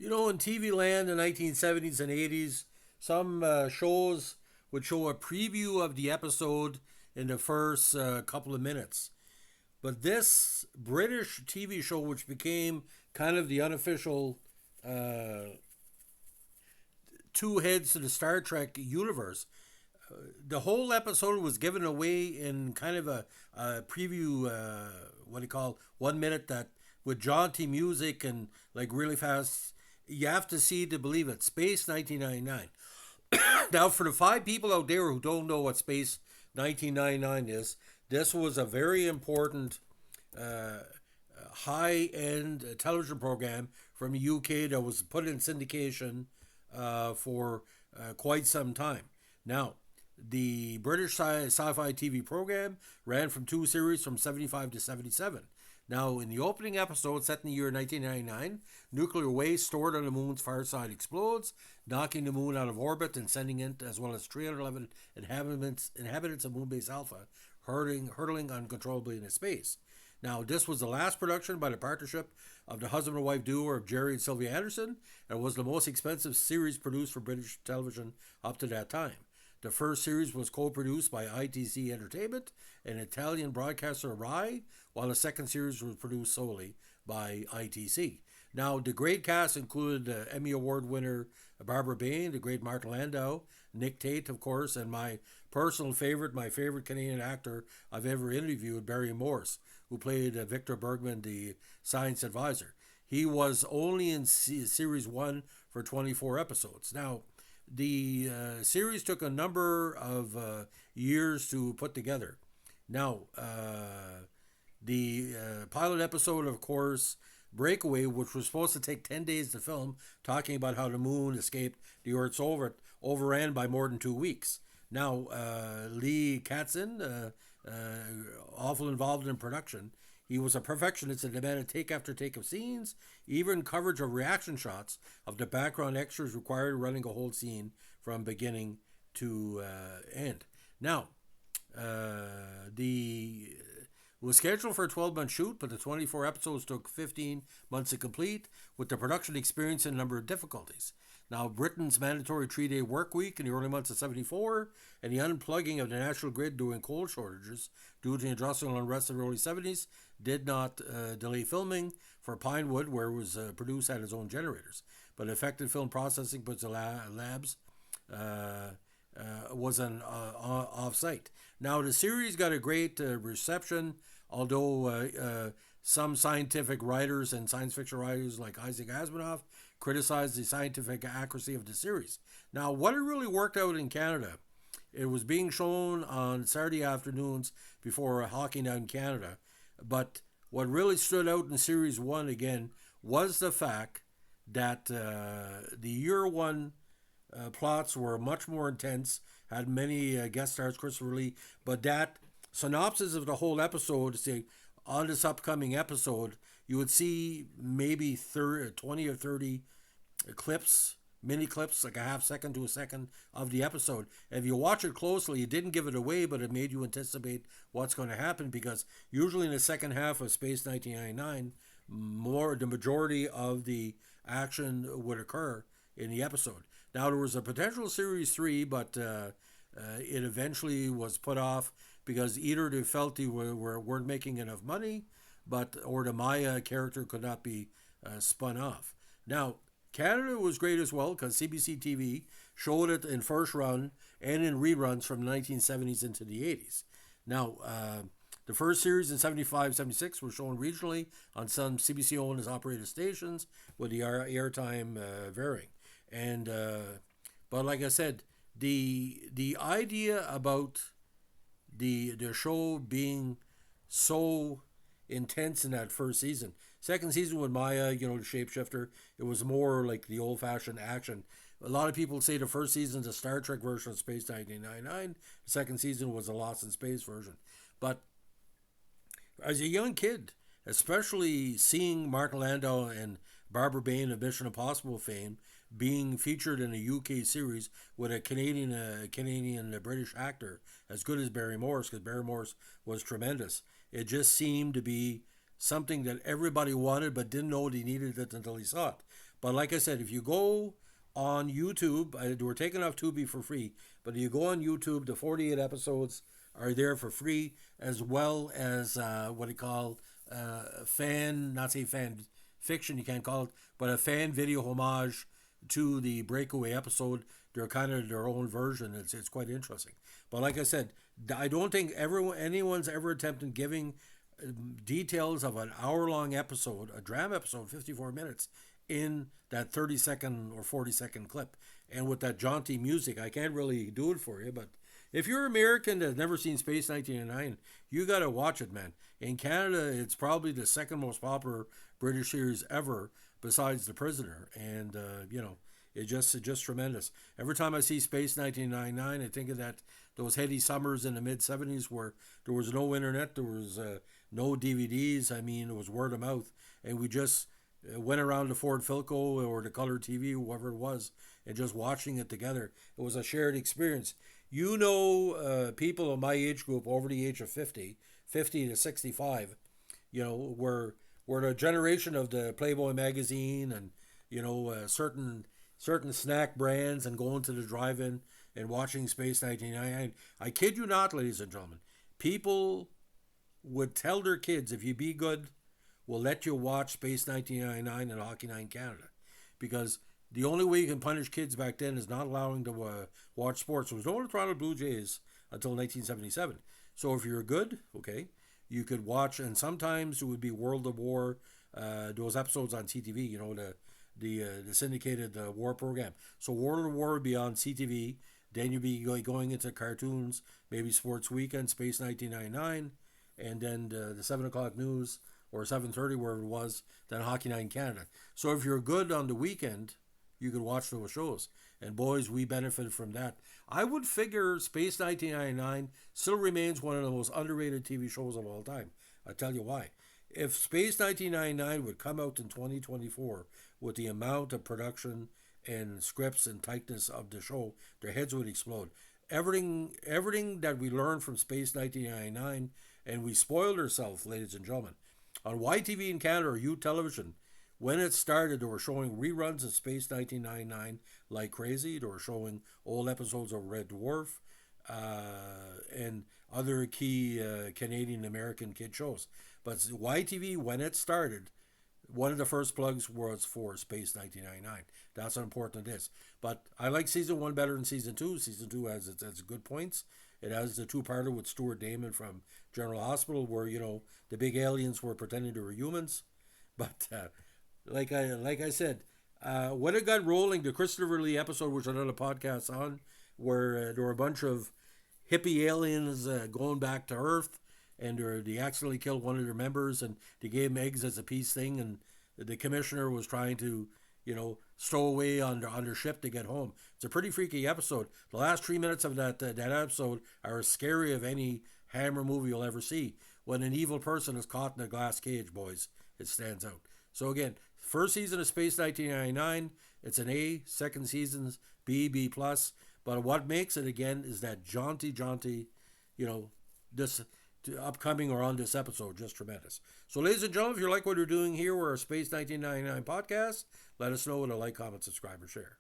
In TV land in the 1970s and 80s, some shows would show a preview of the episode in the first couple of minutes. But this British TV show, which became kind of the unofficial two heads to the Star Trek universe, the whole episode was given away in kind of a preview, what do you call, 1 minute that with jaunty music and like really fast. You have to see to believe it. Space 1999. Now, for the five people out there who don't know what Space 1999 is, this was a very important uh, high end television program from the UK that was put in syndication for quite some time. Now, the British Sci-Fi TV program ran from two series from 75 to 77. Now, in the opening episode, set in the year 1999, nuclear waste stored on the moon's far side explodes, knocking the moon out of orbit and sending it, as well as 311 inhabitants of Moonbase Alpha, hurtling uncontrollably into space. Now, this was the last production by the partnership of the husband and wife duo of Jerry and Sylvia Anderson, and was the most expensive series produced for British television up to that time. The first series was co-produced by ITC Entertainment and Italian broadcaster Rai, while the second series was produced solely by ITC. Now, the great cast included Emmy Award winner Barbara Bain, the great Martin Landau, Nick Tate, of course, and my personal favorite, my favorite Canadian actor I've ever interviewed, Barry Morse, who played Victor Bergman, the science advisor. He was only in Series 1 for 24 episodes. Now, the series took a number of years to put together. Now, the pilot episode, of course, Breakaway, which was supposed to take 10 days to film, talking about how the moon escaped the Earth's orbit, overran by more than 2 weeks. Now, Lee Katzin, awful involved in production, he was a perfectionist and demanded take after take of scenes, even coverage of reaction shots of the background extras required running a whole scene from beginning to end. Now, the it was scheduled for a 12-month shoot, but the 24 episodes took 15 months to complete, with the production experiencing a number of difficulties. Now, Britain's mandatory 3-day work week in the early months of 74 and the unplugging of the national grid during coal shortages due to the industrial unrest of the early 70s did not delay filming for Pinewood, where it was produced, had its own generators. But effective film processing puts the labs was an off-site. Now, the series got a great reception, although some scientific writers and science fiction writers like Isaac Asimov criticized the scientific accuracy of the series. Now, what it really worked out in Canada, it was being shown on Saturday afternoons before hockey night in Canada. But what really stood out in Series 1 again was the fact that the year one plots were much more intense, had many guest stars, Christopher Lee, but that synopsis of the whole episode, say, on this upcoming episode, you would see maybe 20 or 30 clips, mini clips, like a half second to a second of the episode. And if you watch it closely, it didn't give it away, but it made you anticipate what's going to happen, because usually in the second half of Space 1999, the majority of the action would occur in the episode. Now, there was a potential Series 3, but it eventually was put off because either they felt they weren't making enough money, or the Maya character could not be spun off. Now, Canada was great as well because CBC TV showed it in first run and in reruns from the 1970s into the 80s. Now, the first series in 75, 76 were shown regionally on some CBC-owned as operated stations, with the airtime varying. And but like I said, the idea about the show being so intense in that first season. Second season with Maya, the shapeshifter, it was more like the old-fashioned action. A lot of people say the first season is a Star Trek version of Space 1999. The second season was a Lost in Space version. But as a young kid, especially seeing Martin Landau and Barbara Bain of Mission Impossible fame being featured in a UK series with a Canadian British actor as good as Barry Morse, because Barry Morse was tremendous. It just seemed to be something that everybody wanted but didn't know they needed it until they saw it. But like I said, if you go on YouTube, we're taking off Tubi for free, but if you go on YouTube, the 48 episodes are there for free, as well as what you call fan, not say fan fiction, you can't call it, but a fan video homage to the breakaway episode. They're kind of their own version. It's quite interesting. But like I said, I don't think anyone's ever attempted giving details of an hour-long episode, a drama episode, 54 minutes, in that 30-second or 40-second clip. And with that jaunty music, I can't really do it for you, but if you're American that's never seen Space 1999, you got to watch it, man. In Canada, it's probably the second most popular British series ever, besides The Prisoner. And, it's just tremendous. Every time I see Space 1999, I think of those heady summers in the mid-70s where there was no internet, there was no DVDs. I mean, it was word of mouth. And we just went around to Ford Philco or the Color TV, whoever it was, and just watching it together. It was a shared experience. People in my age group over the age of 50 to 65, were the generation of the Playboy magazine and, certain snack brands and going to the drive-in and watching Space 1999. I kid you not, ladies and gentlemen. People would tell their kids, if you be good, we'll let you watch Space 1999 and Hockey Night in Canada. Because the only way you can punish kids back then is not allowing to watch sports. There was no Toronto Blue Jays until 1977. So if you're good, okay, you could watch, and sometimes it would be World of War, those episodes on CTV, the syndicated war program. So World of War would be on CTV. Then you'd be going into cartoons, maybe Sports Weekend, Space 1999, and then the 7 o'clock news or 7:30, wherever it was, then Hockey Night in Canada. So if you're good on the weekend, you could watch those shows. And boys, we benefited from that. I would figure Space 1999 still remains one of the most underrated TV shows of all time. I'll tell you why. If Space 1999 would come out in 2024 with the amount of production and scripts and tightness of the show, their heads would explode. Everything that we learned from Space 1999, and we spoiled ourselves, ladies and gentlemen. On YTV in Canada or U Television, when it started, they were showing reruns of Space 1999 like crazy. They were showing old episodes of Red Dwarf and other key Canadian-American kid shows. But YTV, when it started, one of the first plugs was for Space 1999. That's how important it is. But I like Season 1 better than Season 2. Season 2 has its good points. It has the two-parter with Stuart Damon from General Hospital where, the big aliens were pretending they were humans. But like I said, when it got rolling, the Christopher Lee episode, which I did a podcast on, where there were a bunch of hippie aliens going back to Earth, and they accidentally killed one of their members, and they gave him eggs as a peace thing, and the commissioner was trying to, stow away on their ship to get home. It's a pretty freaky episode. The last 3 minutes of that episode are as scary of any Hammer movie you'll ever see. When an evil person is caught in a glass cage, boys, it stands out. So again, first season of Space 1999, it's an A. Second season's B plus. But what makes it again is that jaunty, this upcoming or on this episode, just tremendous. So ladies and gentlemen, if you like what we're doing here, we're a Space 1999 podcast. Let us know with a like, comment, subscribe, or share.